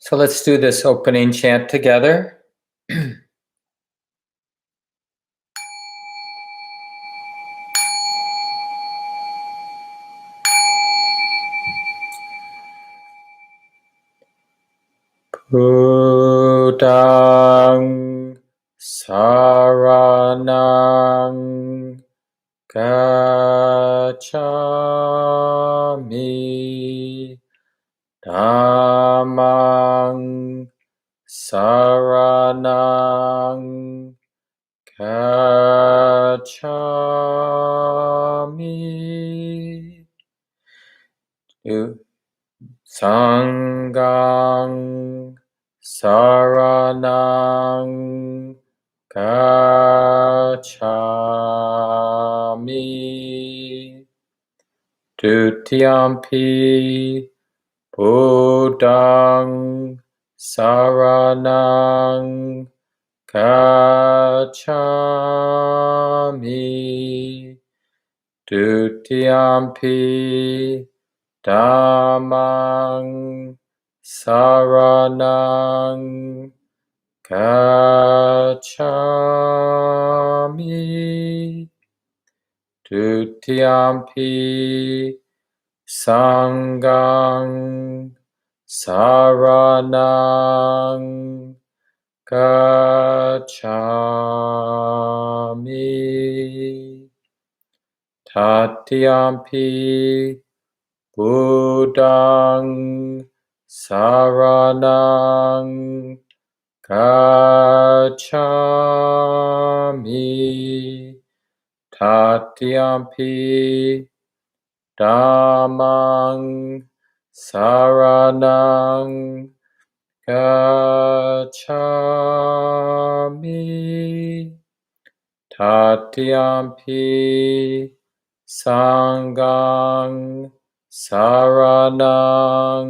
So let's do this opening chant together. Buddham saranam gacchami, Dhammam saranam gacchami, Sangham saranam gacchami, Dutiyampi Buddham saranam gacchami, Dutiyampi Dhammam saranam gacchami, Dutiyampi Sangham saranam gacchami, Tatiyampi Buddham saranam gacchami, Tatiyampi Dhammam saranam gacchami, Tatiyampi Sangham saranam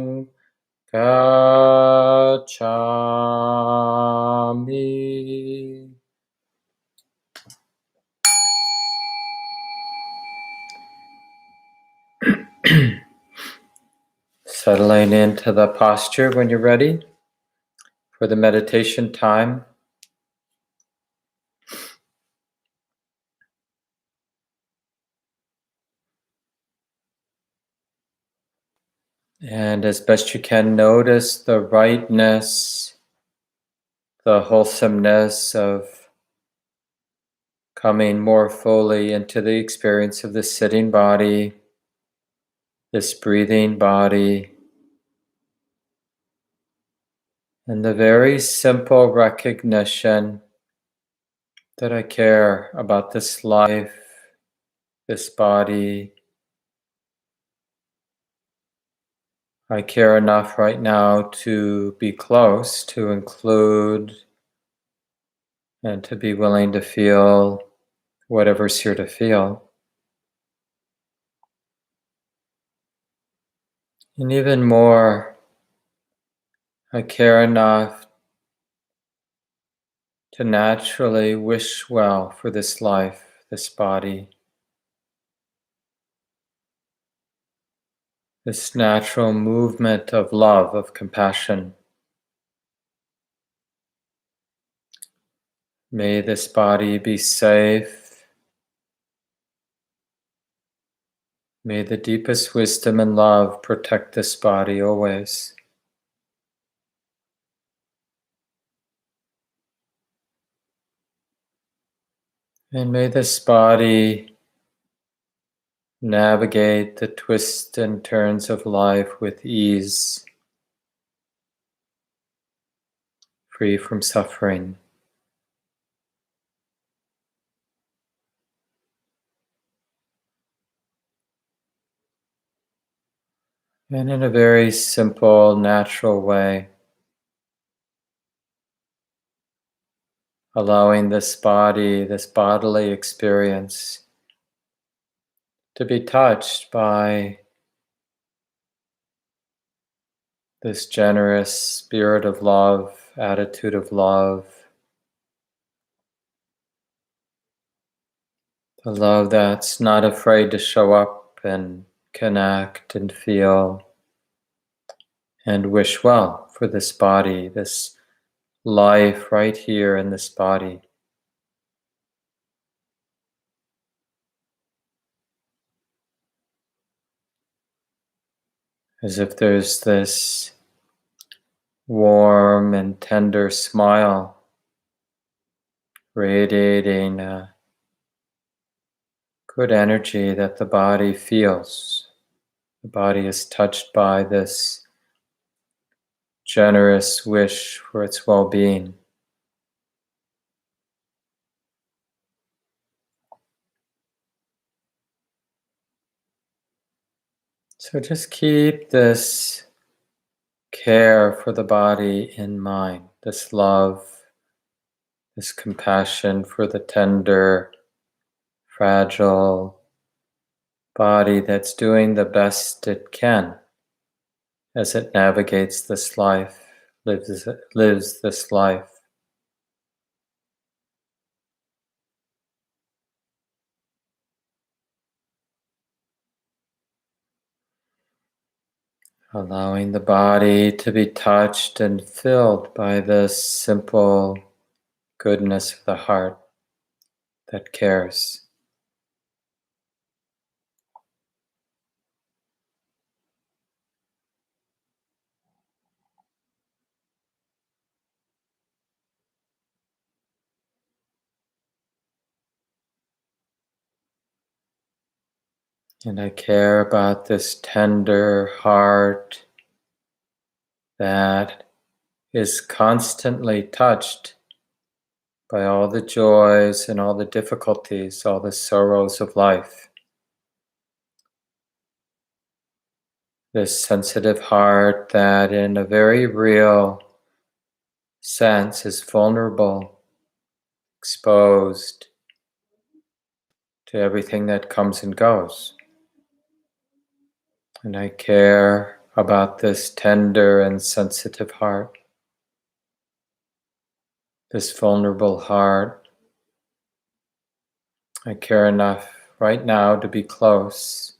gacchami. Settling into the posture when you're ready for the meditation time. And as best you can, notice the rightness, the wholesomeness of coming more fully into the experience of this sitting body, this breathing body, and the very simple recognition that I care about this life, this body. I care enough right now to be close, to include, and to be willing to feel whatever's here to feel. And even more, I care enough to naturally wish well for this life, this body, this natural movement of love, of compassion. May this body be safe. May the deepest wisdom and love protect this body always. And may this body navigate the twists and turns of life with ease, free from suffering. And in a very simple, natural way, allowing this body, this bodily experience to be touched by this generous spirit of love, attitude of love, the love that's not afraid to show up and connect and feel, and wish well for this body, this life right here in this body. As if there's this warm and tender smile radiating good energy that the body feels. The body is touched by this generous wish for its well-being. So just keep this care for the body in mind, this love, this compassion for the tender, fragile body that's doing the best it can as it navigates this life, lives this life. Allowing the body to be touched and filled by this simple goodness of the heart that cares. And I care about this tender heart that is constantly touched by all the joys and all the difficulties, all the sorrows of life. This sensitive heart that in a very real sense is vulnerable, exposed to everything that comes and goes. And I care about this tender and sensitive heart, this vulnerable heart. I care enough right now to be close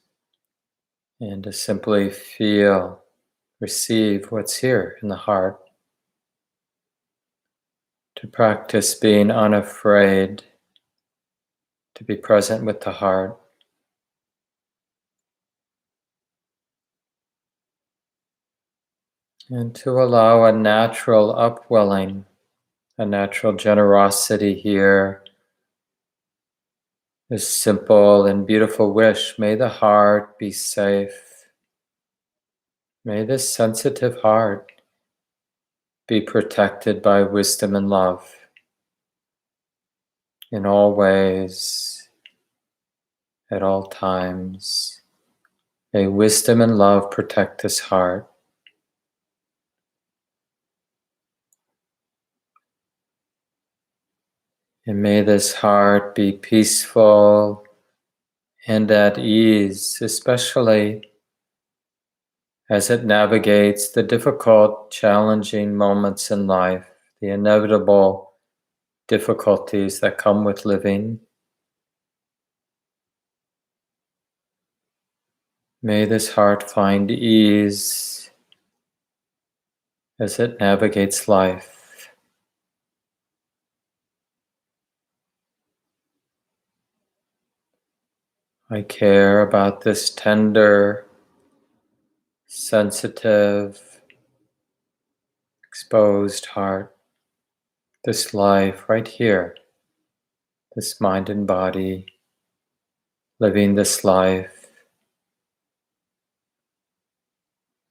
and to simply feel, receive what's here in the heart, to practice being unafraid, to be present with the heart. And to allow a natural upwelling, a natural generosity here. This simple and beautiful wish, may the heart be safe. May this sensitive heart be protected by wisdom and love in all ways, at all times. May wisdom and love protect this heart. And may this heart be peaceful and at ease, especially as it navigates the difficult, challenging moments in life, the inevitable difficulties that come with living. May this heart find ease as it navigates life. I care about this tender, sensitive, exposed heart, this life right here, this mind and body, living this life.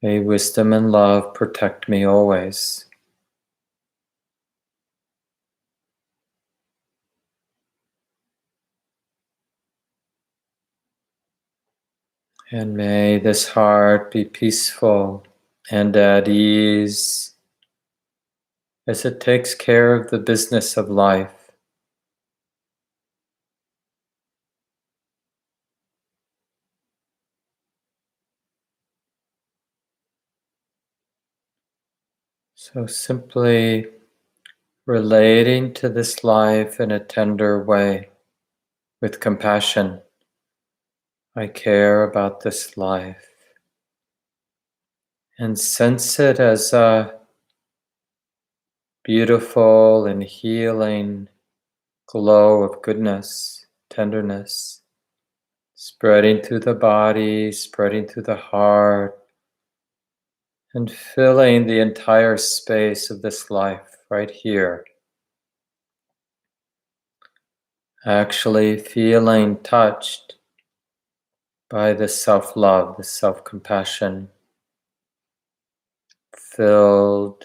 May wisdom and love protect me always. And may this heart be peaceful and at ease as it takes care of the business of life. So simply relating to this life in a tender way, with compassion. I care about this life. and sense it as a beautiful and healing glow of goodness, tenderness, spreading through the body, spreading through the heart, and filling the entire space of this life right here. Actually feeling touched by this self-love, this self-compassion, filled,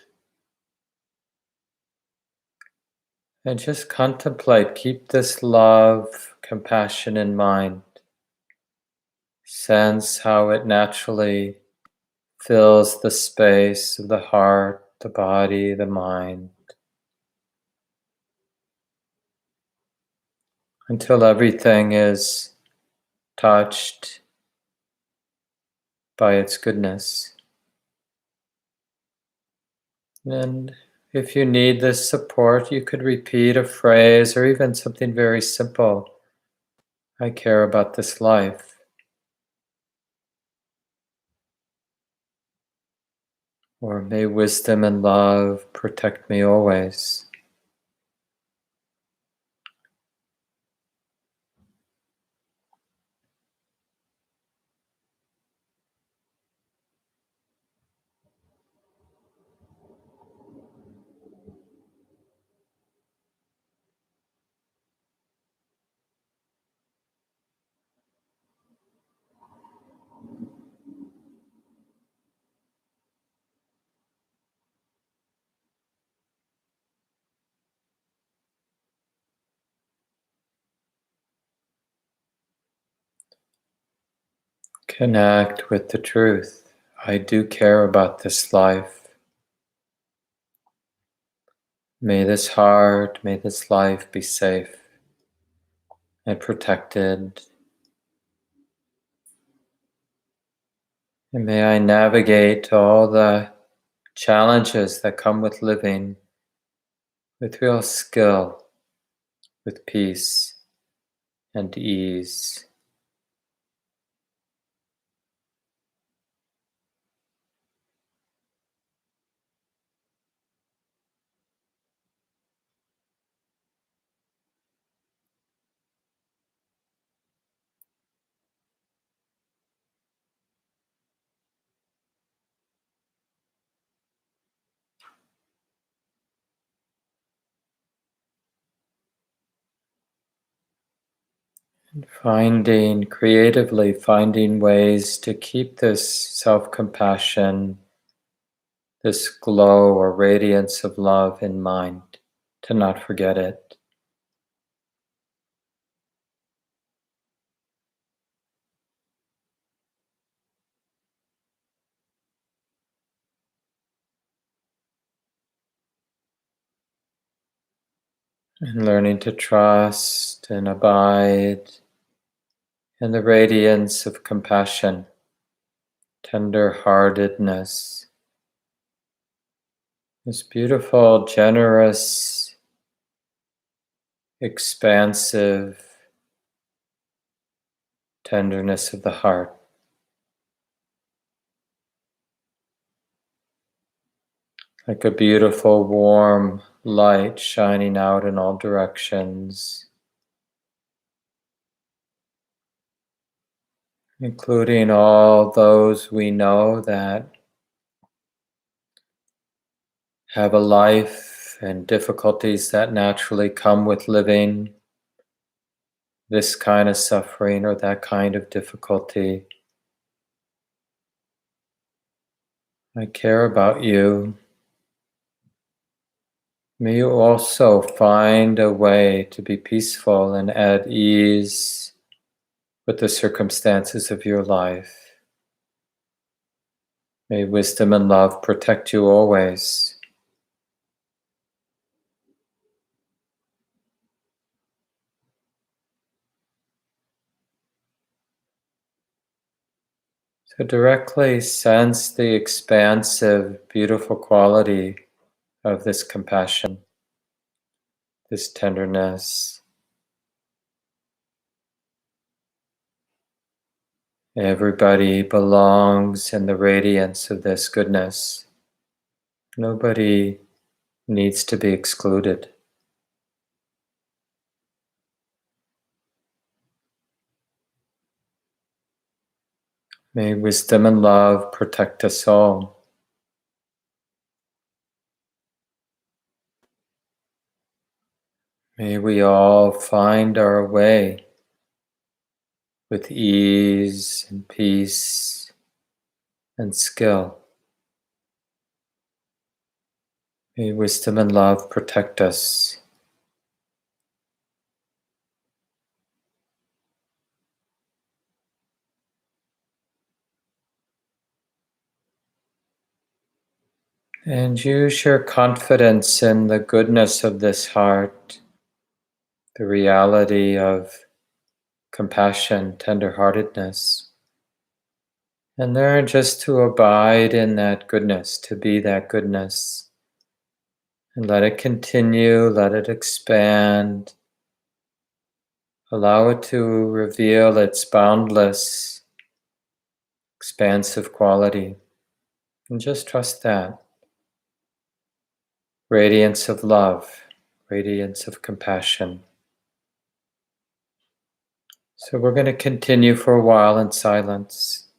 and just contemplate, keep this love, compassion in mind. Sense how it naturally fills the space of the heart, the body, the mind, until everything is touched by its goodness. And if you need this support, you could repeat a phrase or even something very simple. I care about this life. Or may wisdom and love protect me always. Connect with the truth. I do care about this life. May this heart, may this life be safe and protected. And may I navigate all the challenges that come with living with real skill, with peace and ease. And creatively finding ways to keep this self-compassion, this glow or radiance of love in mind, to not forget it. And learning to trust and abide in the radiance of compassion, tender-heartedness, this beautiful, generous, expansive tenderness of the heart. Like a beautiful, warm light shining out in all directions, including all those we know that have a life and difficulties that naturally come with living this kind of suffering or that kind of difficulty. I care about you. May you also find a way to be peaceful and at ease with the circumstances of your life. May wisdom and love protect you always. So directly sense the expansive, beautiful quality of this compassion, this tenderness. Everybody belongs in the radiance of this goodness. Nobody needs to be excluded. May wisdom and love protect us all. May we all find our way with ease and peace and skill. May wisdom and love protect us. And use your confidence in the goodness of this heart, the reality of compassion, tenderheartedness. And learn just to abide in that goodness, to be that goodness. And let it continue, let it expand. Allow it to reveal its boundless, expansive quality. And just trust that. Radiance of love, radiance of compassion. So we're going to continue for a while in silence.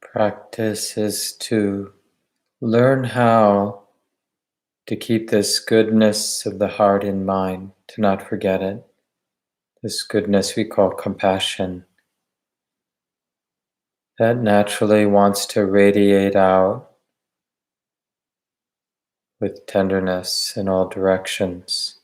Practice is to learn how to keep this goodness of the heart in mind, to not forget it. This goodness we call compassion. that naturally wants to radiate out with tenderness in all directions.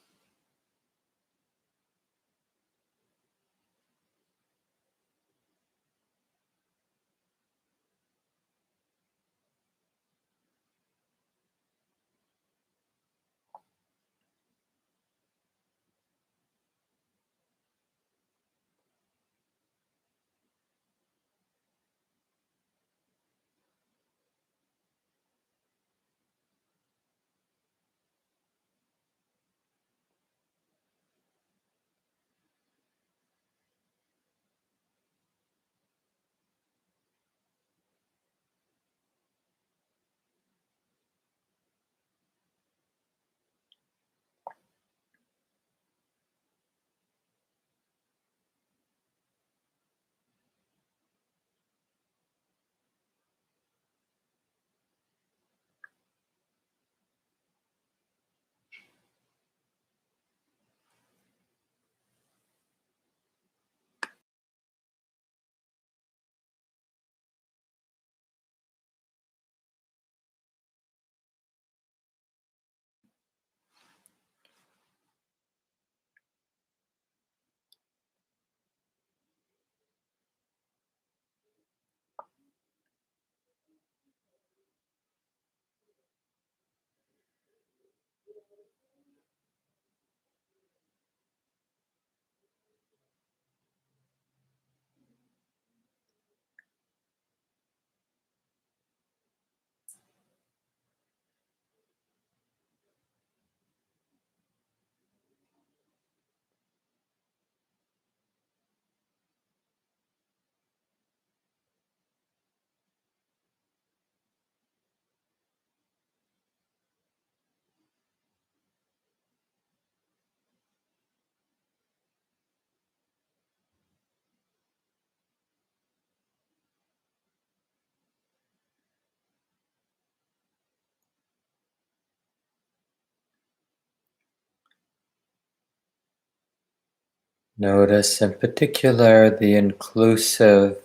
Notice in particular the inclusive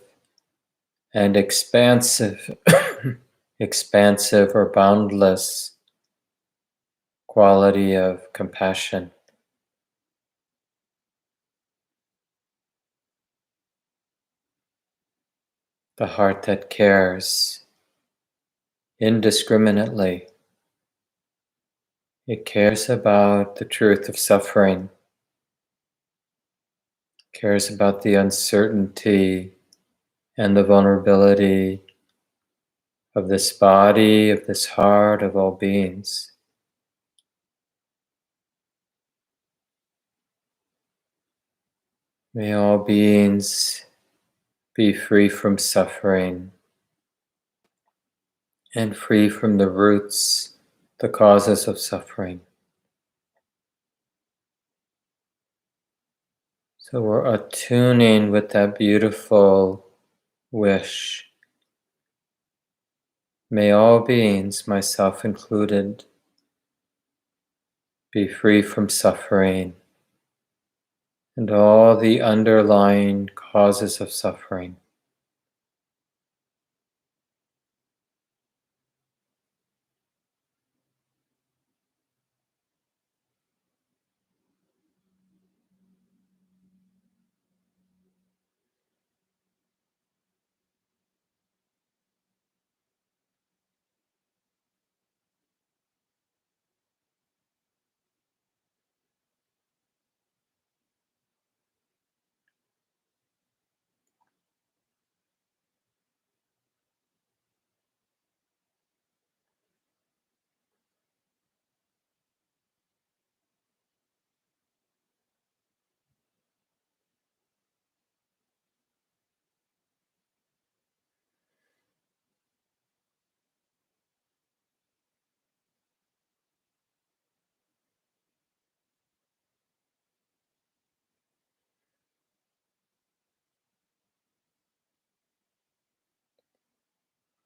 and expansive, expansive or boundless quality of compassion. The heart that cares indiscriminately. It cares about the truth of suffering, cares about the uncertainty and the vulnerability of this body, of this heart, of all beings. May all beings be free from suffering and free from the roots, the causes of suffering. So we're attuning with that beautiful wish. May all beings, myself included, be free from suffering and all the underlying causes of suffering.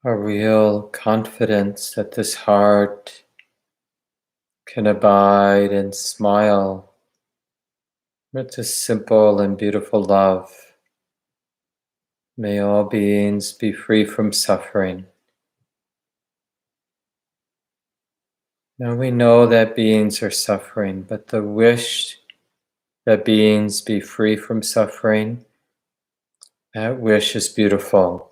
A real confidence that this heart can abide and smile with this simple and beautiful love. May all beings be free from suffering. Now we know that beings are suffering, but the wish that beings be free from suffering, that wish is beautiful.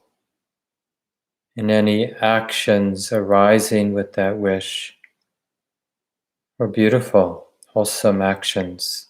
And any actions arising with that wish are beautiful, wholesome actions.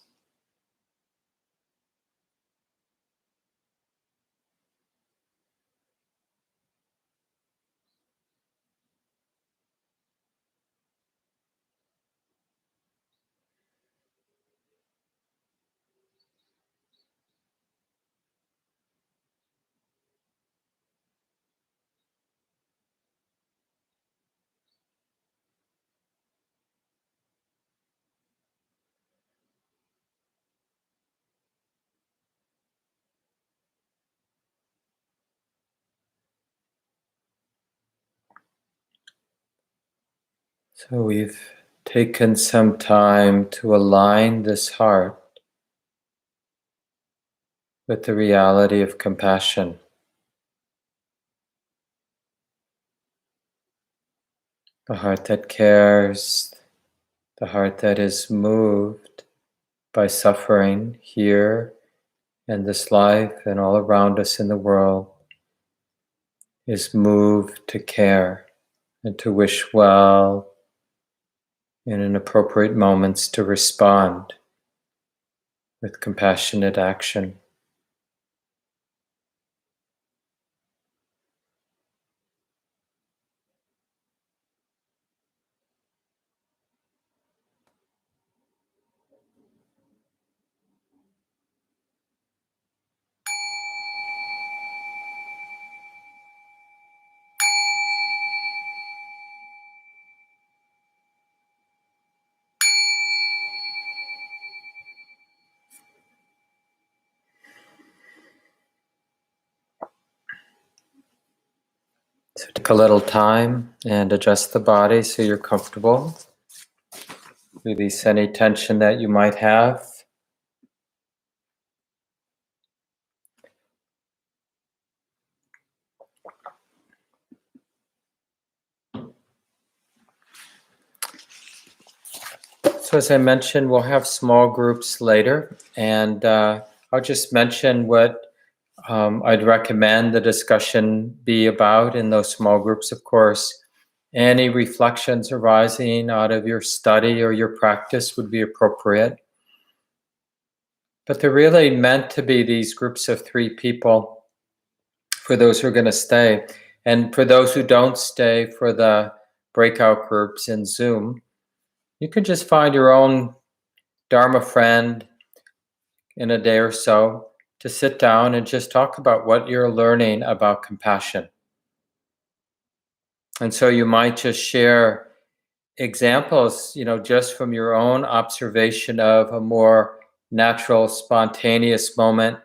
So we've taken some time to align this heart with the reality of compassion. The heart that cares, the heart that is moved by suffering here in this life and all around us in the world, is moved to care and to wish well, and in appropriate moments to respond with compassionate action. So take a little time and adjust the body so you're comfortable. Release any tension that you might have. So as I mentioned, we'll have small groups later, and I'll just mention what I'd recommend the discussion be about in those small groups. Of course, any reflections arising out of your study or your practice would be appropriate. But they're really meant to be these groups of 3 people for those who are going to stay. And for those who don't stay for the breakout groups in Zoom, you could just find your own Dharma friend in a day or so to sit down and just talk about what you're learning about compassion. And so you might just share examples, just from your own observation of a more natural, spontaneous moment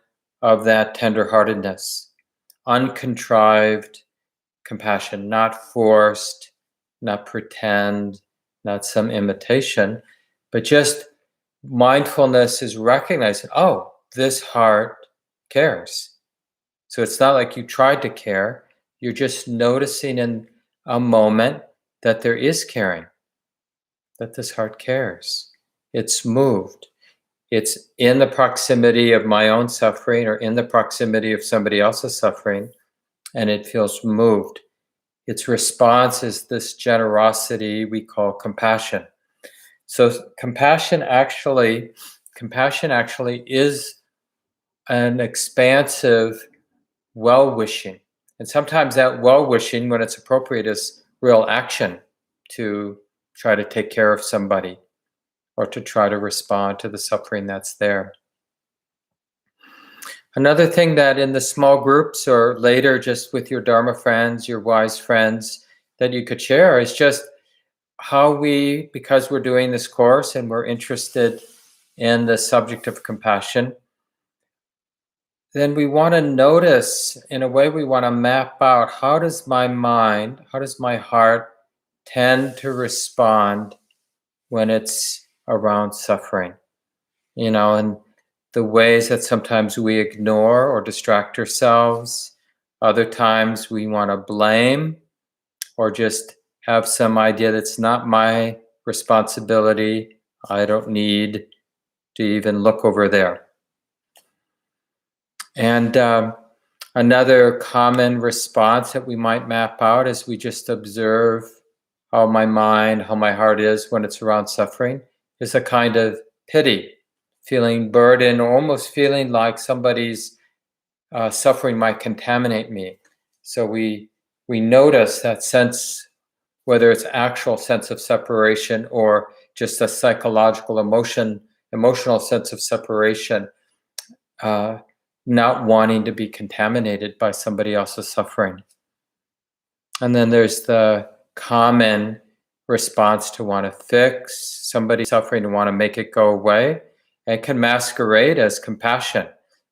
of that tenderheartedness, uncontrived compassion, not forced, not pretend, not some imitation, but just mindfulness is recognizing, oh, this heart cares. So it's not like you tried to care, you're just noticing in a moment that there is caring, that this heart cares. It's moved. It's in the proximity of my own suffering or in the proximity of somebody else's suffering, and it feels moved. Its response is this generosity we call compassion. So compassion actually is an expansive well-wishing. And sometimes that well-wishing, when it's appropriate, is real action to try to take care of somebody or to try to respond to the suffering that's there. Another thing that in the small groups or later just with your Dharma friends, your wise friends, that you could share is just how we, because we're doing this course and we're interested in the subject of compassion, then we want to notice, in a way we want to map out, how does my mind, how does my heart tend to respond when it's around suffering? And the ways that sometimes we ignore or distract ourselves, Other times we want to blame or just have some idea that's not my responsibility. I don't need to even look over there. And another common response that we might map out is we just observe how my mind, how my heart is when it's around suffering, is a kind of pity, feeling burden, or almost feeling like somebody's suffering might contaminate me. So we notice that sense, whether it's actual sense of separation or just a psychological emotional sense of separation, not wanting to be contaminated by somebody else's suffering. And then there's the common response to want to fix somebody's suffering, to want to make it go away. It can masquerade as compassion,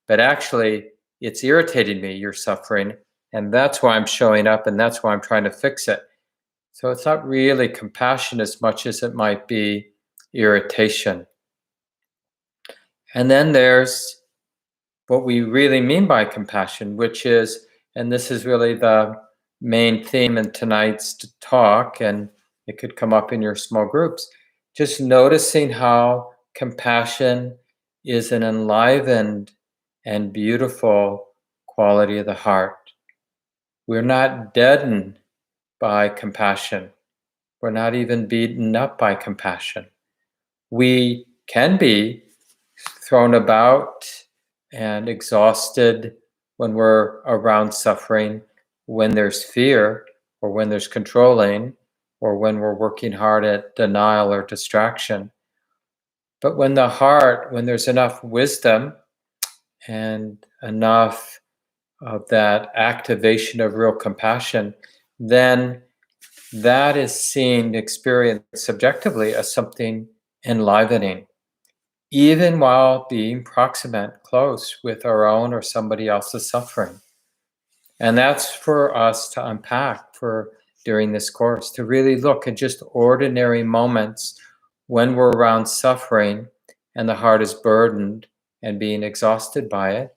but actually it's irritating me, you're suffering, and that's why I'm showing up, and that's why I'm trying to fix it. So it's not really compassion as much as it might be irritation. And then there's what we really mean by compassion, which is, and this is really the main theme in tonight's talk, and it could come up in your small groups, just noticing how compassion is an enlivened and beautiful quality of the heart. We're not deadened by compassion. We're not even beaten up by compassion. We can be thrown about and exhausted when we're around suffering, when there's fear, or when there's controlling, or when we're working hard at denial or distraction. But when there's enough wisdom and enough of that activation of real compassion, then that is seen, experienced subjectively as something enlivening, even while being proximate, close with our own or somebody else's suffering. And that's for us to unpack during this course, to really look at just ordinary moments when we're around suffering and the heart is burdened and being exhausted by it,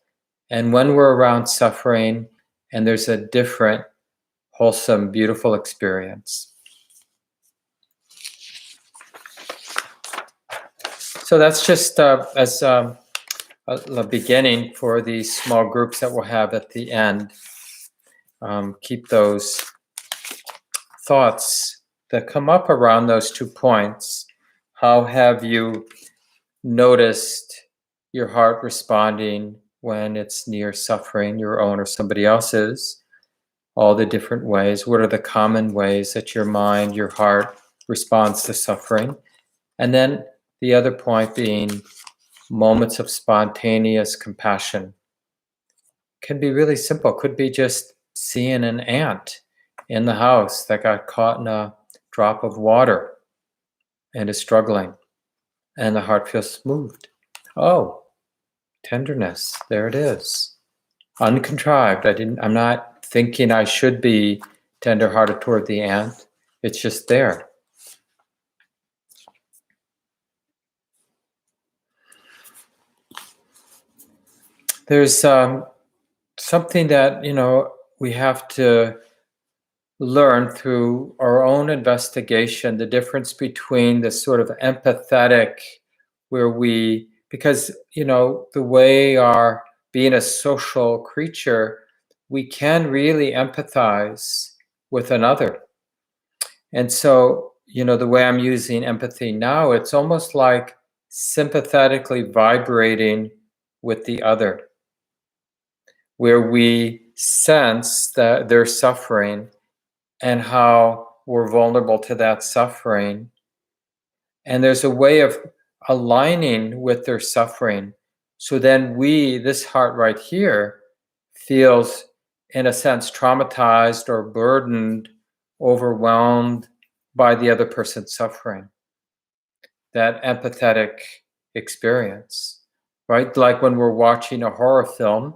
and when we're around suffering and there's a different, wholesome, beautiful experience. So that's just as a beginning for these small groups that we'll have at the end. Keep those thoughts that come up around those 2 points. How have you noticed your heart responding when it's near suffering, your own or somebody else's? All the different ways. What are the common ways that your mind, your heart responds to suffering? And then the other point being moments of spontaneous compassion. Can be really simple. Could be just seeing an ant in the house that got caught in a drop of water and is struggling, and the heart feels moved. Oh, tenderness. There it is. Uncontrived. I'm not thinking I should be tenderhearted toward the ant. It's just there. There's something that, we have to learn through our own investigation, the difference between the sort of empathetic, because, the way our being a social creature, we can really empathize with another. And so, the way I'm using empathy now, it's almost like sympathetically vibrating with the other, where we sense that they're suffering and how we're vulnerable to that suffering. And there's a way of aligning with their suffering. So then this heart right here, feels, in a sense, traumatized or burdened, overwhelmed by the other person's suffering. That empathetic experience, right? Like when we're watching a horror film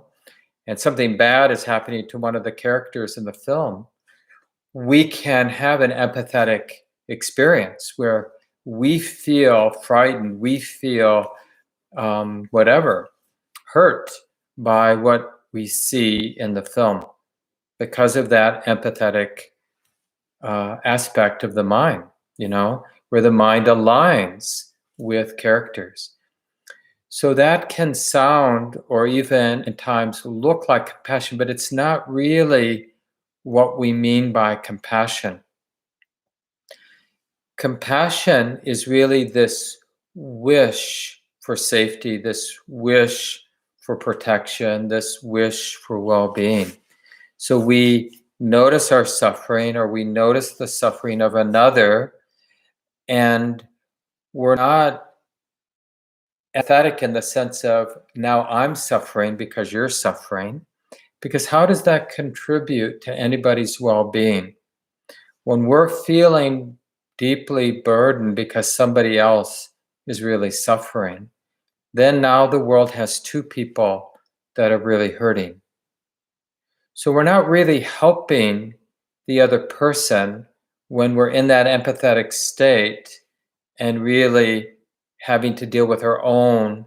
and something bad is happening to one of the characters in the film, we can have an empathetic experience where we feel frightened, we feel hurt by what we see in the film. because of that empathetic aspect of the mind, where the mind aligns with characters. So that can sound, or even at times look like compassion, but it's not really what we mean by compassion. Compassion is really this wish for safety, this wish for protection, this wish for well-being. So we notice our suffering, or we notice the suffering of another, and we're not empathetic in the sense of, now I'm suffering because you're suffering, because how does that contribute to anybody's well-being? When we're feeling deeply burdened because somebody else is really suffering, then now the world has two people that are really hurting. So we're not really helping the other person when we're in that empathetic state and really having to deal with our own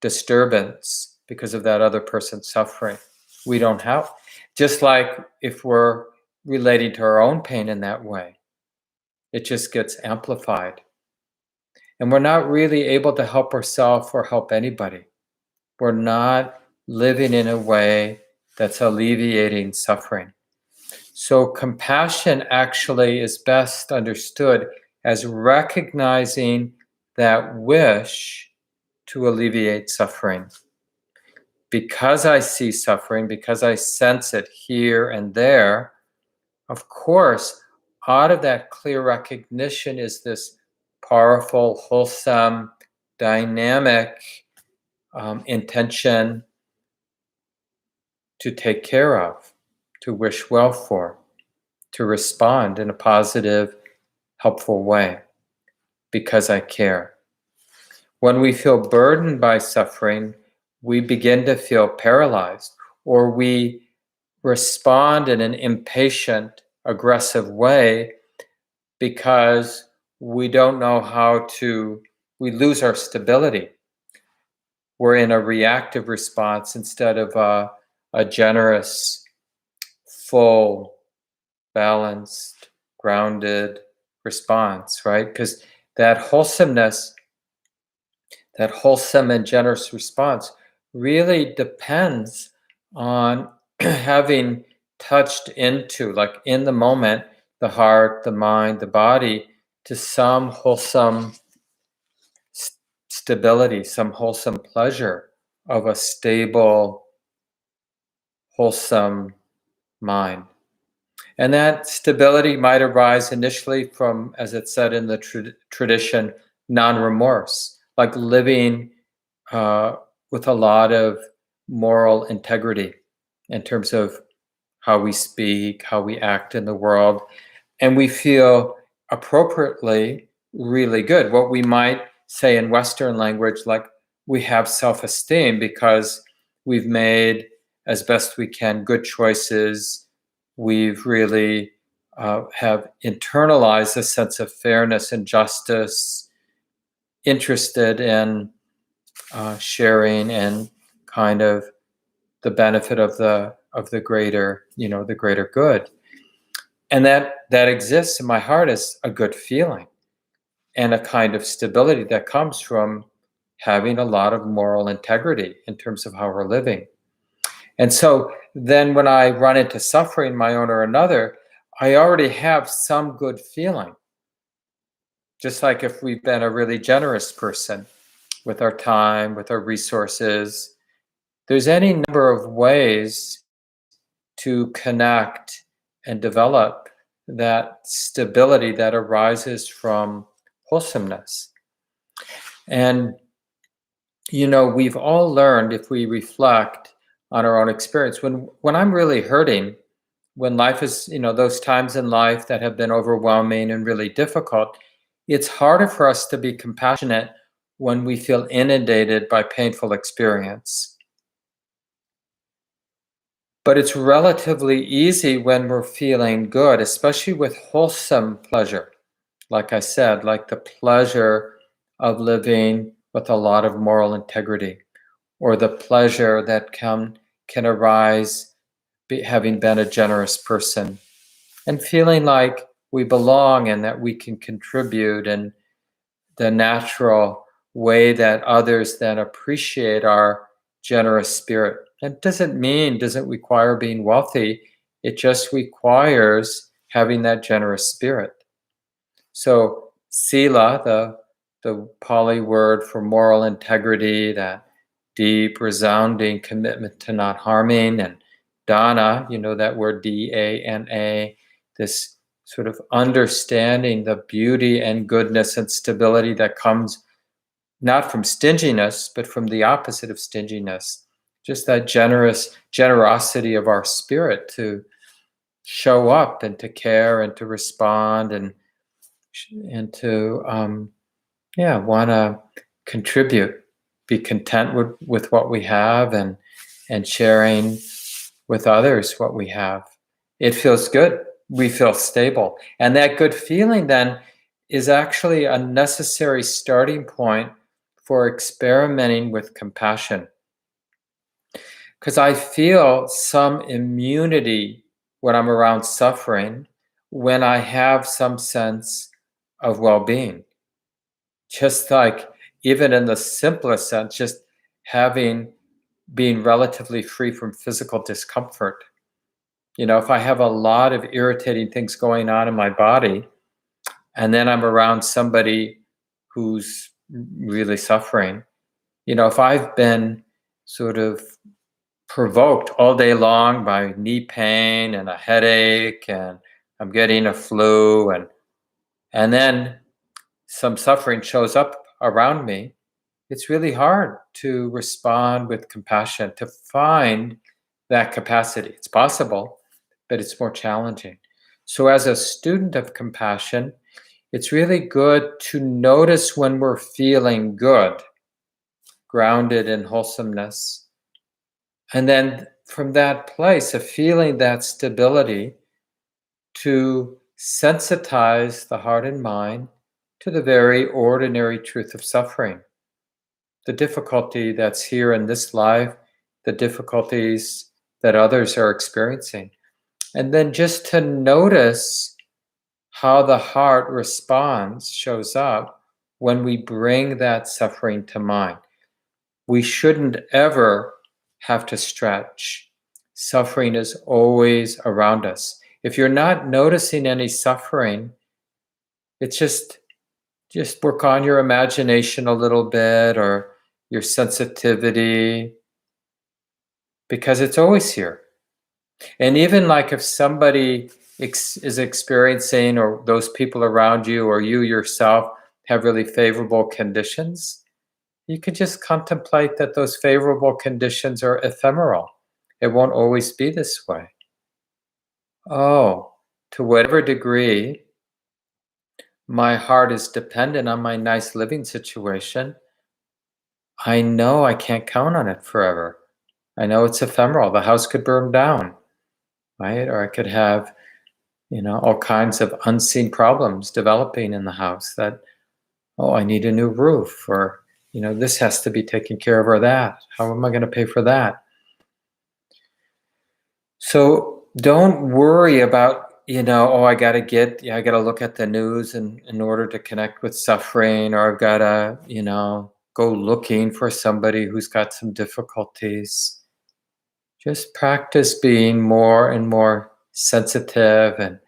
disturbance because of that other person's suffering. We don't help. Just like if we're relating to our own pain in that way, it just gets amplified. And we're not really able to help ourselves or help anybody. We're not living in a way that's alleviating suffering. So compassion actually is best understood as recognizing that wish to alleviate suffering. Because I see suffering, because I sense it here and there, of course, out of that clear recognition is this powerful, wholesome, dynamic intention to take care of, to wish well for, to respond in a positive, helpful way, because I care. When we feel burdened by suffering, we begin to feel paralyzed, or we respond in an impatient, aggressive way because we don't know how to, we lose our stability. We're in a reactive response instead of a generous, full, balanced, grounded response, right? Because that wholesomeness, that wholesome and generous response really depends on having touched into, like in the moment, the heart, the mind, the body, to some wholesome stability, some wholesome pleasure of a stable, wholesome mind. And that stability might arise initially from, as it said in the tradition, non-remorse, like living with a lot of moral integrity in terms of how we speak, how we act in the world. And we feel appropriately really good. What we might say in Western language, like we have self-esteem because we've made, as best we can, good choices. We've really have internalized a sense of fairness and justice, interested in sharing and kind of the benefit of the greater, the greater good. And that exists in my heart as a good feeling and a kind of stability that comes from having a lot of moral integrity in terms of how we're living. And so then when I run into suffering, my own or another, I already have some good feeling. Just like if we've been a really generous person with our time, with our resources, there's any number of ways to connect and develop that stability that arises from wholesomeness. And, we've all learned, if we reflect on our own experience, when I'm really hurting, when life is, those times in life that have been overwhelming and really difficult, it's harder for us to be compassionate when we feel inundated by painful experience. But it's relatively easy when we're feeling good, especially with wholesome pleasure. Like I said, like the pleasure of living with a lot of moral integrity, or the pleasure that can arise having been a generous person, and feeling like we belong and that we can contribute, and the natural way that others then appreciate our generous spirit. That doesn't require being wealthy. It just requires having that generous spirit. So sila, the Pali word for moral integrity, that deep, resounding commitment to not harming, and dana, that word D-A-N-A, this sort of understanding the beauty and goodness and stability that comes not from stinginess, but from the opposite of stinginess. Just that generosity of our spirit to show up and to care and to respond and to want to contribute, be content with what we have, and sharing with others what we have. It feels good. We feel stable. And that good feeling then is actually a necessary starting point for experimenting with compassion. Because I feel some immunity when I'm around suffering, when I have some sense of well-being. Just like, even in the simplest sense, just being relatively free from physical discomfort. If I have a lot of irritating things going on in my body, and then I'm around somebody who's really suffering, if I've been sort of provoked all day long by knee pain and a headache, and I'm getting a flu, and then some suffering shows up around me, it's really hard to respond with compassion, to find that capacity. It's possible, but it's more challenging. So as a student of compassion, it's really good to notice when we're feeling good, grounded in wholesomeness. And then from that place of feeling that stability, to sensitize the heart and mind to the very ordinary truth of suffering. The difficulty that's here in this life, the difficulties that others are experiencing. And then just to notice how the heart responds, shows up, when we bring that suffering to mind. We shouldn't ever have to stretch. Suffering is always around us. If you're not noticing any suffering, it's just work on your imagination a little bit, or your sensitivity, because it's always here. And even like if somebody is experiencing, or those people around you, or you yourself have really favorable conditions, you could just contemplate that those favorable conditions are ephemeral. It won't always be this way. Oh, to whatever degree my heart is dependent on my nice living situation, I know I can't count on it forever. I know it's ephemeral. The house could burn down, right? Or I could have, all kinds of unseen problems developing in the house that, I need a new roof, or, this has to be taken care of, or that. How am I going to pay for that? So don't worry about, I got to look at the news in order to connect with suffering, or I've got to, go looking for somebody who's got some difficulties. Just practice being more and more sensitive, and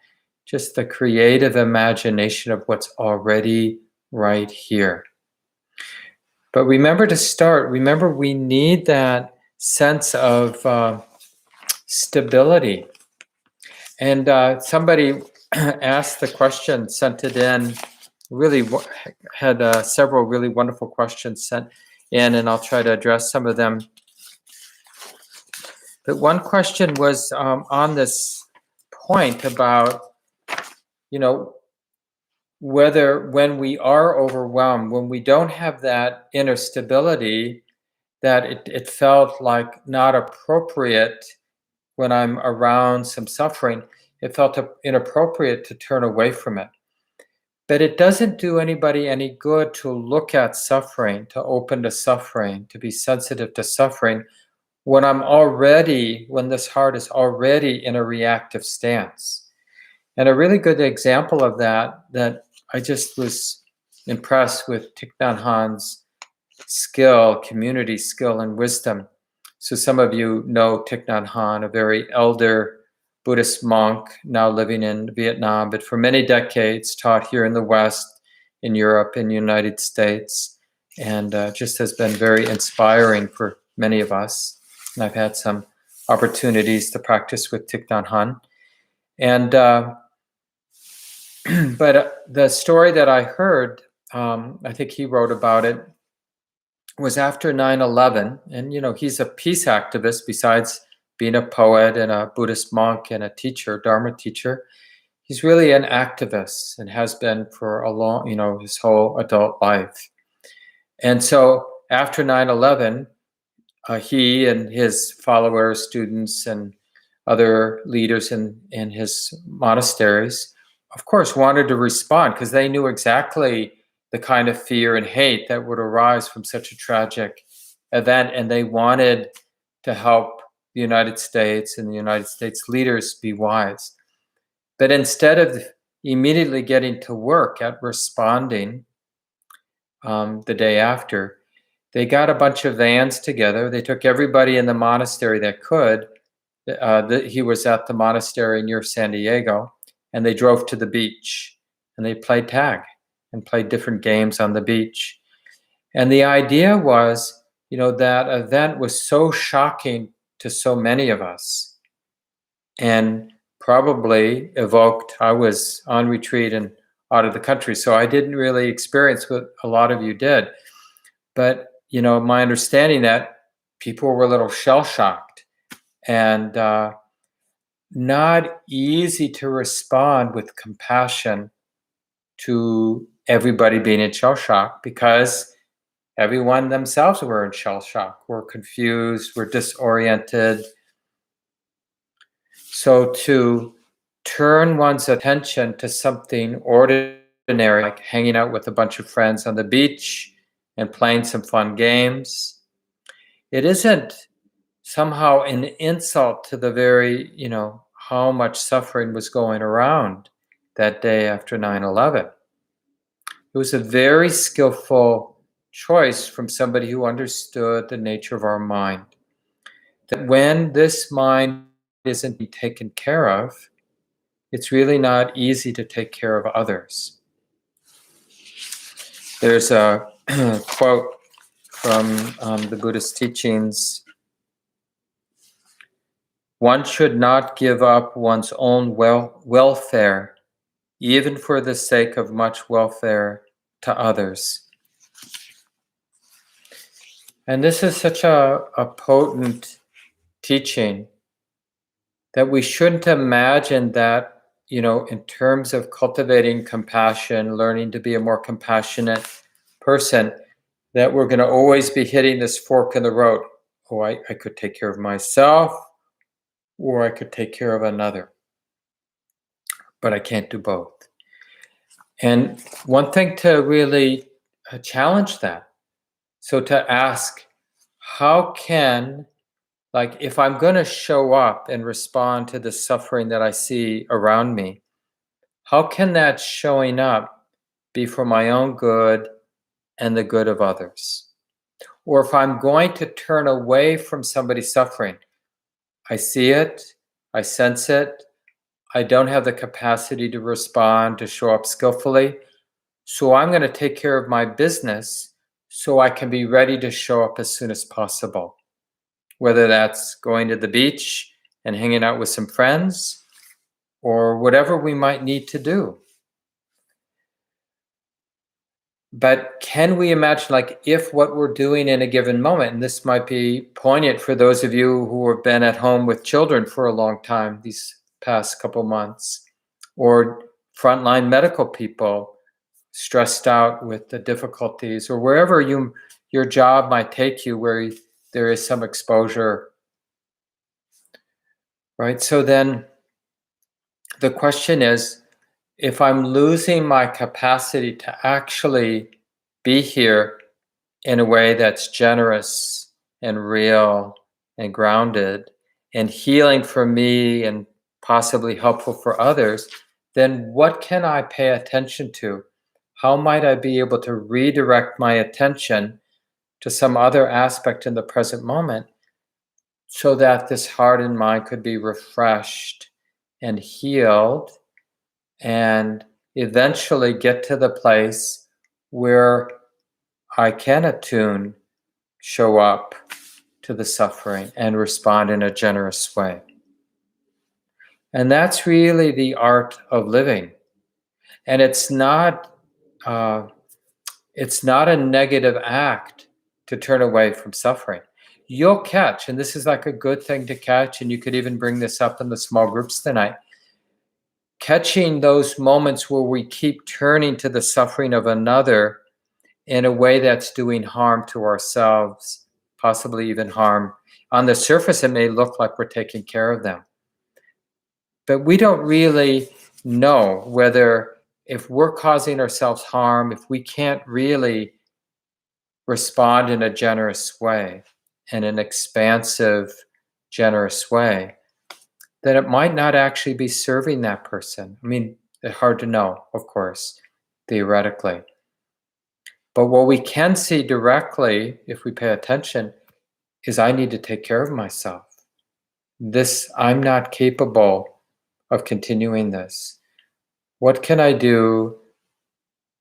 just the creative imagination of what's already right here. But remember we need that sense of stability. And somebody asked the question, sent it in, really had several really wonderful questions sent in, and I'll try to address some of them. But one question was on this point about, whether when we are overwhelmed, when we don't have that inner stability, that it felt like not appropriate when I'm around some suffering. It felt inappropriate to turn away from it. But it doesn't do anybody any good to look at suffering, to open to suffering, to be sensitive to suffering, when this heart is already in a reactive stance. And a really good example of that I just was impressed with Thich Nhat Hanh's skill, community skill and wisdom. So some of you know Thich Nhat Hanh, a very elder Buddhist monk now living in Vietnam, but for many decades taught here in the West, in Europe, in the United States, and just has been very inspiring for many of us. And I've had some opportunities to practice with Thich Nhat Hanh. And but the story that I heard, I think he wrote about it, was after 9/11. And, he's a peace activist besides being a poet and a Buddhist monk and a teacher, Dharma teacher. He's really an activist and has been for a long, his whole adult life. And so after 9/11, he and his followers, students, and other leaders in his monasteries, of course, wanted to respond because they knew exactly the kind of fear and hate that would arise from such a tragic event. And they wanted to help the United States and the United States leaders be wise. But instead of immediately getting to work at responding the day after, they got a bunch of vans together. They took everybody in the monastery that could. He was at the monastery near San Diego, and they drove to the beach, and they played tag and played different games on the beach. And the idea was, that event was so shocking to so many of us, and probably evoked. I was on retreat and out of the country, so I didn't really experience what a lot of you did. But, my understanding that people were a little shell-shocked and not easy to respond with compassion to everybody being in shell shock, because everyone themselves were in shell shock, were confused, were disoriented. So to turn one's attention to something ordinary, like hanging out with a bunch of friends on the beach and playing some fun games, it isn't somehow an insult to the very, how much suffering was going around that day after 9/11. It was a very skillful choice from somebody who understood the nature of our mind. That when this mind isn't being taken care of, it's really not easy to take care of others. There's a quote from the Buddhist teachings: one should not give up one's own welfare, even for the sake of much welfare to others. And this is such a potent teaching that we shouldn't imagine that, in terms of cultivating compassion, learning to be a more compassionate person, that we're going to always be hitting this fork in the road. Oh, I could take care of myself, or I could take care of another, but I can't do both. And one thing to really challenge that, so to ask, how can, if I'm going to show up and respond to the suffering that I see around me, how can that showing up be for my own good and the good of others? Or if I'm going to turn away from somebody's suffering, I see it, I sense it, I don't have the capacity to respond, to show up skillfully, so I'm going to take care of my business so I can be ready to show up as soon as possible. Whether that's going to the beach and hanging out with some friends, or whatever we might need to do. But can we imagine, if what we're doing in a given moment, and this might be poignant for those of you who have been at home with children for a long time these past couple months, or frontline medical people stressed out with the difficulties, or wherever your job might take you where there is some exposure, right? So then the question is, if I'm losing my capacity to actually be here in a way that's generous and real and grounded and healing for me and possibly helpful for others, then what can I pay attention to? How might I be able to redirect my attention to some other aspect in the present moment so that this heart and mind could be refreshed and healed and eventually get to the place where I can attune, show up to the suffering and respond in a generous way. And that's really the art of living. And it's not a negative act to turn away from suffering. You'll catch, and this is like a good thing to catch, and you could even bring this up in the small groups tonight, catching those moments where we keep turning to the suffering of another in a way that's doing harm to ourselves, possibly even harm. On the surface, it may look like we're taking care of them. But we don't really know whether, if we're causing ourselves harm, if we can't really respond in a generous way, in an expansive, generous way, then it might not actually be serving that person. I mean, it's hard to know, of course, theoretically. But what we can see directly, if we pay attention, is I need to take care of myself. I'm not capable of continuing this. What can I do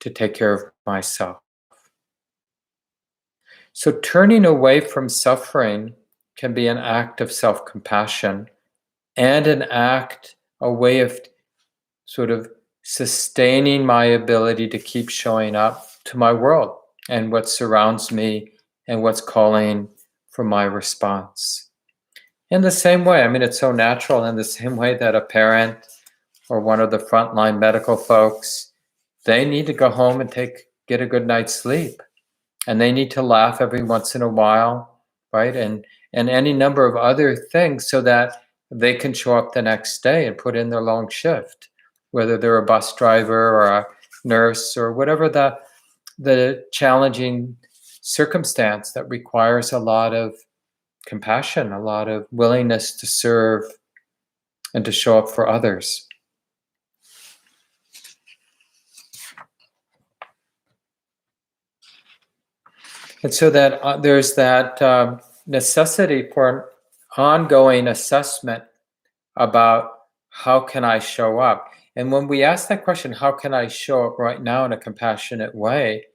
to take care of myself? So turning away from suffering can be an act of self-compassion and a way of sort of sustaining my ability to keep showing up to my world and what surrounds me and what's calling for my response. In the same way, I mean, it's so natural, in the same way that a parent or one of the frontline medical folks, they need to go home and get a good night's sleep. And they need to laugh every once in a while, right? And any number of other things so that they can show up the next day and put in their long shift, whether they're a bus driver or a nurse or whatever the challenging circumstance that requires a lot of compassion, a lot of willingness to serve and to show up for others. And so that there's that necessity for an ongoing assessment about how can I show up? And when we ask that question, how can I show up right now in a compassionate way,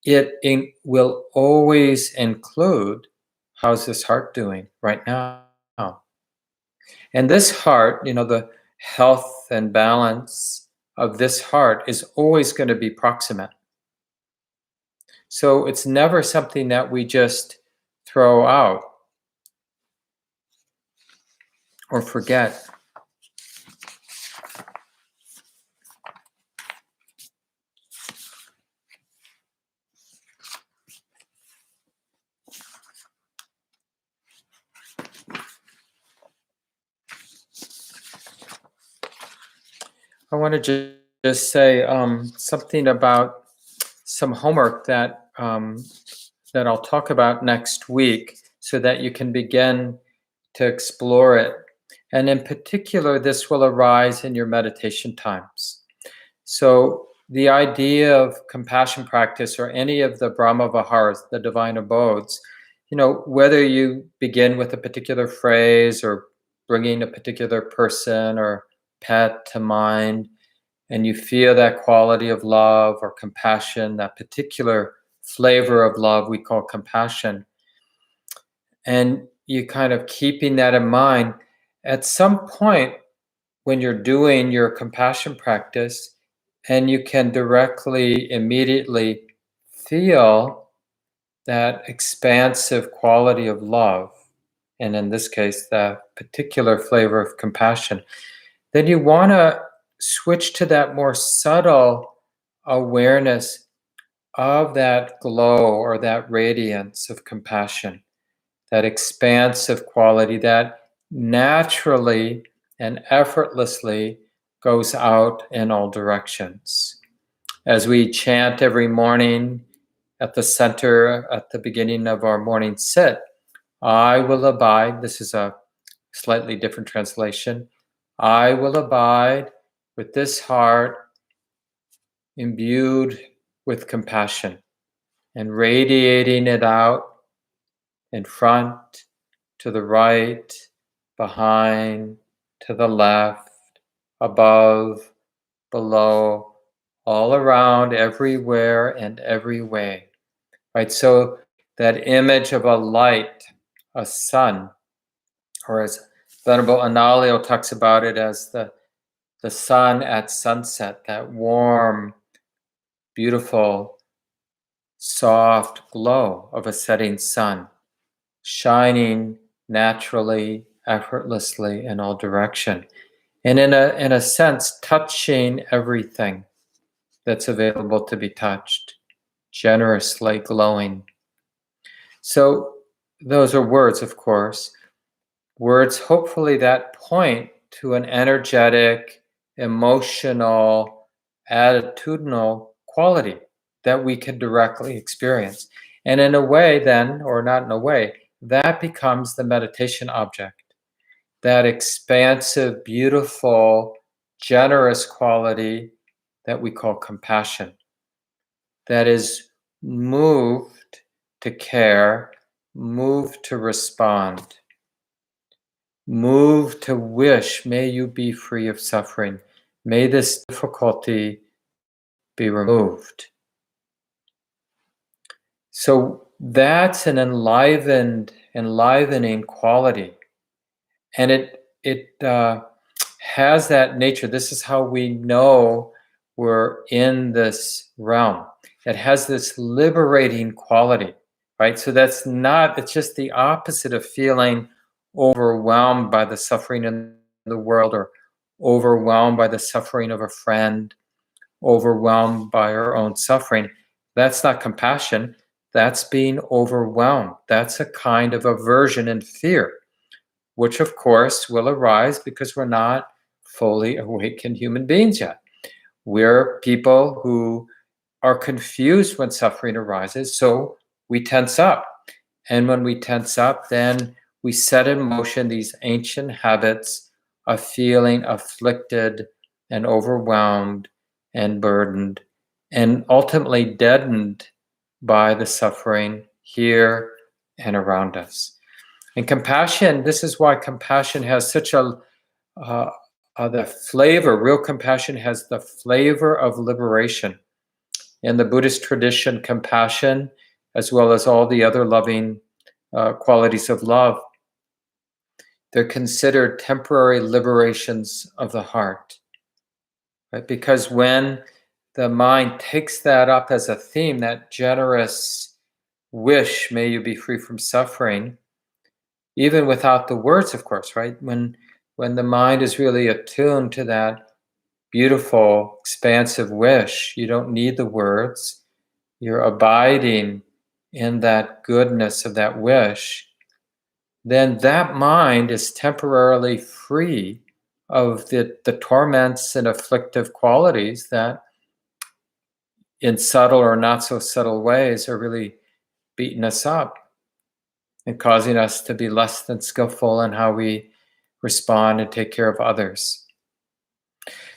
it will always include, how's this heart doing right now? And this heart, the health and balance of this heart is always going to be proximate. So it's never something that we just throw out or forget. I want to just say something about some homework that I'll talk about next week so that you can begin to explore it. And in particular, this will arise in your meditation times. So the idea of compassion practice or any of the Brahma Viharas, the divine abodes, whether you begin with a particular phrase or bringing a particular person or pet to mind, and you feel that quality of love or compassion, that particular flavor of love we call compassion, and you kind of keeping that in mind, at some point when you're doing your compassion practice, and you can directly, immediately feel that expansive quality of love, and in this case, that particular flavor of compassion, then you want to switch to that more subtle awareness of that glow or that radiance of compassion, that expansive quality that naturally and effortlessly goes out in all directions. As we chant every morning at the center, at the beginning of our morning sit, I will abide. This is a slightly different translation. I will abide with this heart imbued with compassion and radiating it out in front, to the right, behind, to the left, above, below, all around, everywhere and every way. Right? So that image of a light, a sun, or as Venerable Analayo talks about it as the sun at sunset, that warm, beautiful, soft glow of a setting sun, shining naturally, effortlessly in all direction. And in a sense, touching everything that's available to be touched, generously glowing. So those are words, of course. Words, hopefully, that point to an energetic, emotional, attitudinal quality that we can directly experience. And in a way, then, or not in a way, that becomes the meditation object. That expansive, beautiful, generous quality that we call compassion. That is moved to care, moved to respond, moved to wish, may you be free of suffering. May this difficulty be removed. So that's an enlivening quality. And it has that nature. This is how we know we're in this realm. It has this liberating quality, right? So that's not, it's just the opposite of feeling overwhelmed by the suffering in the world, or overwhelmed by the suffering of a friend, overwhelmed by our own suffering. That's not compassion. That's being overwhelmed. That's a kind of aversion and fear, which of course will arise because we're not fully awakened human beings yet. We're people who are confused when suffering arises, so we tense up. And when we tense up, then we set in motion these ancient habits of feeling afflicted and overwhelmed and burdened and ultimately deadened by the suffering here and around us. And compassion, this is why compassion has such the flavor, real compassion has the flavor of liberation. In the Buddhist tradition, compassion, as well as all the other loving qualities of love, they're considered temporary liberations of the heart. Right? Because when the mind takes that up as a theme, that generous wish, may you be free from suffering, even without the words, of course, right? When the mind is really attuned to that beautiful, expansive wish, you don't need the words. You're abiding in that goodness of that wish. Then that mind is temporarily free of the torments and afflictive qualities that, in subtle or not so subtle ways, are really beating us up and causing us to be less than skillful in how we respond and take care of others.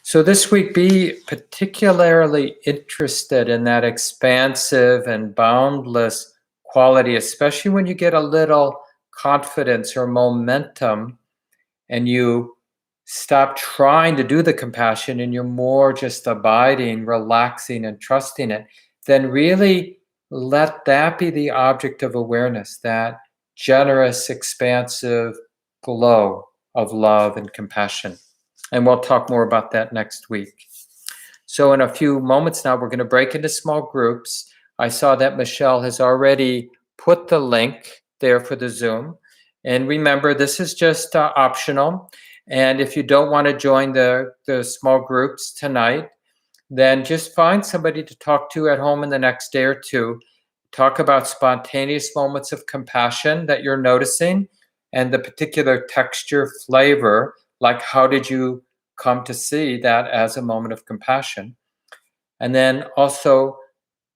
So this week, be particularly interested in that expansive and boundless quality, especially when you get a little confidence or momentum and you stop trying to do the compassion and you're more just abiding, relaxing, and trusting it. Then really let that be the object of awareness, that generous, expansive glow of love and compassion. And we'll talk more about that next week. So in a few moments now, we're going to break into small groups. I saw that Michelle has already put the link there for the Zoom. And remember, this is just optional. And if you don't want to join the small groups tonight, then just find somebody to talk to at home in the next day or two. Talk about spontaneous moments of compassion that you're noticing and the particular texture, flavor, like how did you come to see that as a moment of compassion? And then also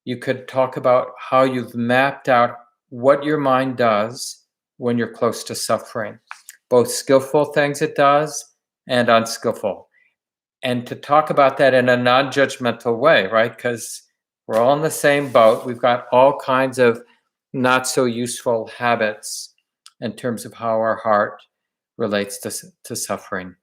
you could talk about how you've mapped out what your mind does when you're close to suffering, both skillful things it does and unskillful. And to talk about that in a non-judgmental way, right? Because we're all in the same boat. We've got all kinds of not so useful habits in terms of how our heart relates to suffering.